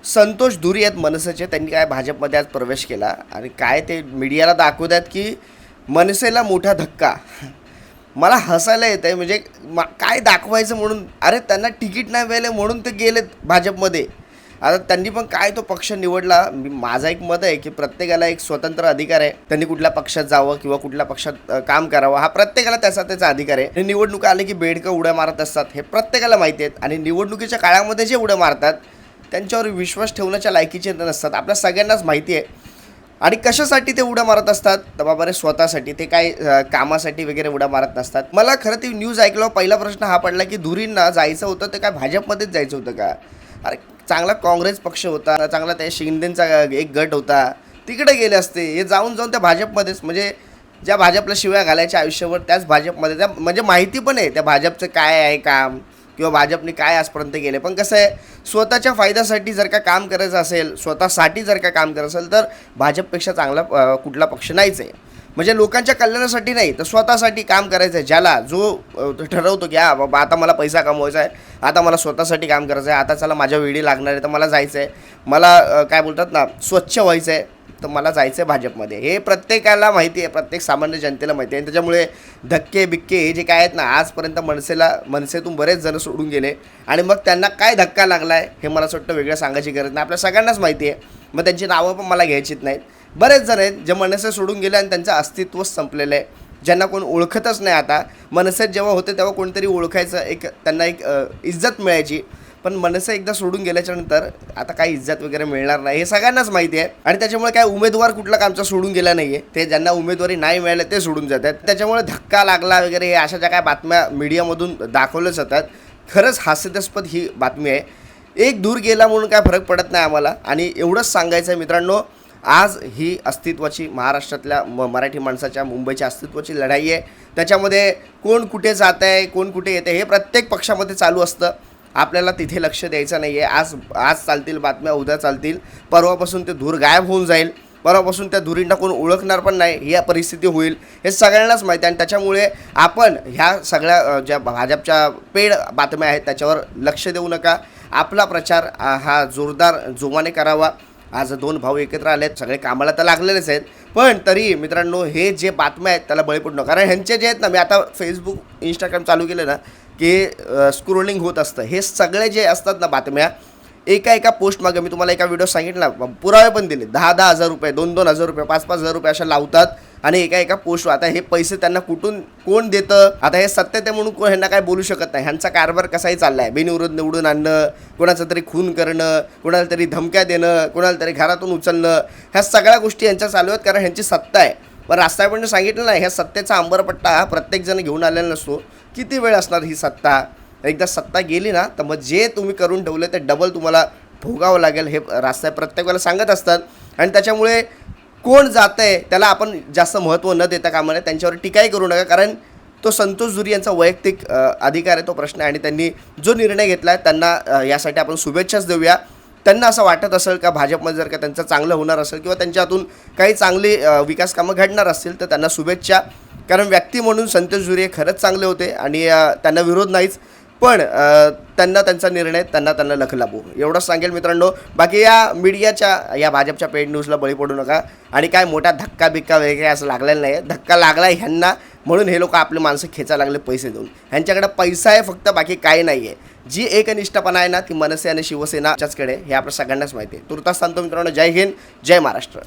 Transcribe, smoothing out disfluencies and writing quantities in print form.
संतोष धुरी आहेत मनसेचे. त्यांनी काय भाजपमध्ये आज प्रवेश केला आणि काय ते मीडियाला दाखवतात की मनसेला मोठा धक्का. मला हसायला येतं आहे. म्हणजे काय दाखवायचं म्हणून. अरे त्यांना तिकीट नाही मिळालं म्हणून ते गेलेत भाजपमध्ये. आता त्यांनी पण काय तो पक्ष निवडला. माझा एक मत आहे की प्रत्येकाला एक स्वतंत्र अधिकार आहे. त्यांनी कुठल्या पक्षात जावं किंवा कुठल्या पक्षात काम करावं, हा प्रत्येकाला त्याचा अधिकार आहे. निवडणुका आले की बेडकं उड्या मारत असतात, हे प्रत्येकाला माहिती आहेत. आणि निवडणुकीच्या काळामध्ये जे उड्या मारतात त्यांच्यावर विश्वास ठेवण्याच्या लायकीचे नसतात, आपल्या सगळ्यांनाच माहिती आहे. आणि कशासाठी ते उड्या मारत असतात तर बाबा रे स्वतःसाठी. ते काय कामासाठी वगैरे उड्या मारत नसतात. मला खरं ती न्यूज ऐकल्यावर पहिला प्रश्न हा पडला की धुरींना जायचं होतं ते काय भाजपमध्येच जायचं होतं का? अरे चांगला काँग्रेस पक्ष होता, चांगला त्या शिंदेंचा एक गट होता, तिकडे गेले असते. हे जाऊन त्या भाजपमध्येच, म्हणजे ज्या भाजपला शिव्या घालायच्या आयुष्यावर त्याच भाजपमध्ये. त्या म्हणजे माहिती पण आहे त्या भाजपचं काय आहे काम किंवा भाजपने काय आजपर्यंत केले. पण कसं आहे, स्वतःच्या फायद्यासाठी जर का काम करायचं असेल, स्वतःसाठी जर का काम करायचं असेल तर भाजपपेक्षा चांगला कुठला पक्ष नाहीच आहे. म्हणजे लोकांच्या कल्याणासाठी नाही तर स्वतःसाठी काम करायचं आहे. ज्याला जो ठरवतो की हा बाबा आता मला पैसा कमवायचा आहे, आता मला स्वतःसाठी काम करायचं आहे, आता चला माझ्या वेळी लागणार आहे तर मला जायचं आहे, मला काय बोलतात ना स्वच्छ व्हायचं आहे तर मला जायचं आहे भाजपमध्ये. हे प्रत्येकाला माहिती आहे, प्रत्येक सामान्य जनतेला माहिती आहे. आणि त्याच्यामुळे धक्के बिक्के हे जे काय आहेत ना, आजपर्यंत मनसेतून बरेच जण सोडून गेले. आणि मग त्यांना काय धक्का लागला आहे हे मला असं वाटतं वेगळं सांगायची गरज नाही, आपल्या सगळ्यांनाच माहिती आहे. मग त्यांची नावं पण मला घ्यायचीच नाहीत. बरेच जण आहेत जे मनसे सोडून गेले आणि त्यांचं अस्तित्वच संपलेलं आहे, ज्यांना कोण ओळखतच नाही. आता मनसेत जेव्हा होते तेव्हा कोणतरी ओळखायचं, एक त्यांना एक इज्जत मिळायची. पण मनसे एकदा सोडून गेल्याच्यानंतर आता काही इज्जत वगैरे मिळणार नाही, हे सगळ्यांनाच माहिती आहे. आणि त्याच्यामुळे काय उमेदवार कुठला कामचा सोडून गेला नाही आहे, ते ज्यांना उमेदवारी नाही मिळाले ते सोडून जातात. त्याच्यामुळे धक्का लागला वगैरे हे अशा ज्या काय बातम्या मीडियामधून दाखवल्या जातात, खरंच हास्यास्पद ही बातमी आहे. एक दूर गेला म्हणून काय फरक पडत नाही आम्हाला. आणि एवढंच सांगायचं आहे मित्रांनो, आज ही अस्तित्वाची महाराष्ट्रातल्या मराठी माणसाच्या, मुंबईच्या अस्तित्वाची लढाई आहे. त्याच्यामध्ये कोण कुठे जात आहे, कोण कुठे येते हे प्रत्येक पक्षामध्ये चालू असतं. आपल्याला तिथे लक्ष द्यायचं नाही आहे. आज चालतील बातम्या, उद्या चालतील, परवापासून ते धूर गायब होऊन जाईल, परवापासून त्या धुरींना कोण ओळखणार पण नाही, ही परिस्थिती होईल. हे सगळ्यांनाच माहिती आहे. आणि त्याच्यामुळे आपण ह्या सगळ्या ज्या भाजपच्या पेड बातम्या आहेत त्याच्यावर लक्ष देऊ नका. आपला प्रचार हा जोरदार जोमाने करावा. आज दोन भाऊ एकत्र आले आहेत, सगळे कामाला तर लागलेलेच आहेत. पण तरी मित्रांनो, हे जे बातम्या आहेत त्याला बळी पडू नका. कारण ह्यांचे जे आहेत ना, मी आता फेसबुक इंस्टाग्राम चालू केलं ना की स्क्रोलिंग होत असतं. हे सगळे जे असतात ना बातम्या, एका पोस्ट मागे मी तुम्हाला एका व्हिडिओ सांगितला, पुरावे पण दिले. 10,000 रुपये, 2,000 रुपये, 5,000 रुपये अशा लावतात आणि एका पोस्ट. आता हे पैसे त्यांना कुठून कोण देतं, आता हे सत्य ते म्हणून कोण ह्यांना काय बोलू शकत नाही. ह्यांचा कारभार कसाही चालला आहे. बिनविरोध निवडून आणणं, कोणाचं तरी खून करणं, कोणाला तरी धमक्या देणं, कोणाला तरी घरातून उचलणं, ह्या सगळ्या गोष्टी यांच्या चालू आहेत. कारण ह्यांची सत्ता आहे. पण राष्ट्रपतींनी सांगितलं नाही, ह्या सत्तेचा अंबरपट्टा हा प्रत्येकजण घेऊन आलेला नसतो. किती वेळ असणार ही सत्ता? एकदा सत्ता गेली ना तर मग जे तुम्ही करून ठेवले ते डबल तुम्हाला भोगावं लागेल, हे रास्ता प्रत्येक वेळेला सांगत असतात. आणि त्याच्यामुळे कोण जातं आहे त्याला आपण जास्त महत्त्व न देता कामा नये, त्यांच्यावर टीकाही करू नका. कारण तो संतोष धुरी यांचा वैयक्तिक अधिकार आहे, तो प्रश्न आहे. आणि त्यांनी जो निर्णय घेतला आहे त्यांना यासाठी आपण शुभेच्छाच देऊया. त्यांना असं वाटत असेल का भाजपमध्ये जर का त्यांचं चांगलं होणार असेल किंवा त्यांच्या हातून काही चांगली विकास कामं घडणार असतील तर त्यांना शुभेच्छा. कारण व्यक्ती म्हणून संतोष धुरी खरंच चांगले होते आणि त्यांना विरोध नाहीच. पण त्यांना त्यांचा निर्णय त्यांना लख लाभू, एवढंच सांगेल मित्रांनो. बाकी या मीडियाच्या, या भाजपच्या पेड न्यूजला बळी पडू नका. आणि काय मोठा धक्का बिक्का वगैरे असं लागलेलं नाही आहे. धक्का लागला आहे ह्यांना, म्हणून हे लोक आपले माणसं खेचायला लागले पैसे देऊन. ह्यांच्याकडे पैसा आहे फक्त, बाकी काही नाही आहे. जी एकनिष्ठपणा आहे ना ती मनसे आणि शिवसेनाच्याचकडे, हे आपल्या सगळ्यांनाच माहिती आहे. तुर्तास सांगतो मित्रांनो, जय हिंद, जय महाराष्ट्र.